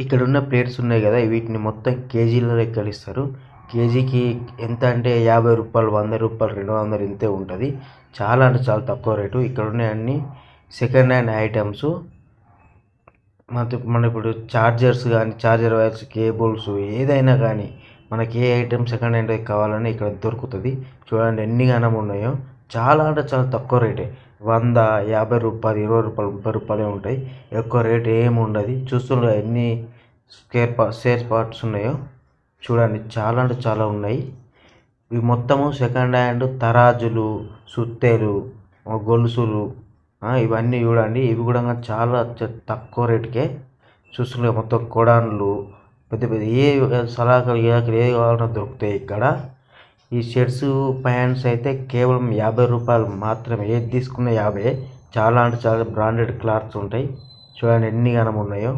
ఇక్కడ ఉన్న ప్లేట్స్ ఉన్నాయి కదా, వీటిని మొత్తం కేజీల లెక్కలు ఇస్తారు. కేజీకి ఎంత అంటే 50 రూపాయలు, 100 రూపాయలు, 200 ఇంతే ఉంటుంది. చాలా అంటే చాలా తక్కువ రేటు. ఇక్కడ ఉన్నాయి అన్ని సెకండ్ హ్యాండ్ ఐటమ్స్. మన ఇప్పుడు చార్జర్స్ కానీ, చార్జర్ వైర్స్, కేబుల్స్ ఏదైనా కానీ మనకి ఏ ఐటమ్ సెకండ్ హ్యాండ్ కావాలని ఇక్కడ దొరుకుతుంది. చూడండి ఎన్ని గనం ఉన్నాయో. చాలా అంటే చాలా తక్కువ రేటే. 100, 50 రూపాయలు, 20 రూపాయలు, 30 రూపాయలే ఉంటాయి. ఎక్కువ రేట్ ఏమి ఉండదు. చూస్తుండ్రు ఎన్ని స్పేర్ పార్ట్స్ ఉన్నాయో. చూడండి చాలా అంటే చాలా ఉన్నాయి. ఇవి మొత్తము సెకండ్ హ్యాండ్ తరాజులు, సుత్తెలు, గొలుసులు, ఇవన్నీ చూడండి. ఇవి కూడా చాలా తక్కువ రేటుకే. చూస్తుండే మొత్తం కొడాన్లు, పెద్ద పెద్ద ఏ సలాకలు ఏది కావాలన్నా దొరుకుతాయి ఇక్కడ. ఈ షర్ట్స్, ప్యాంట్స్ అయితే కేవలం 50 రూపాయలు మాత్రమే. ఏది తీసుకున్న 50. చాలా అంటే చాలా బ్రాండెడ్ క్లాత్స్ ఉంటాయి. చూడండి ఎన్ని గనం ఉన్నాయో.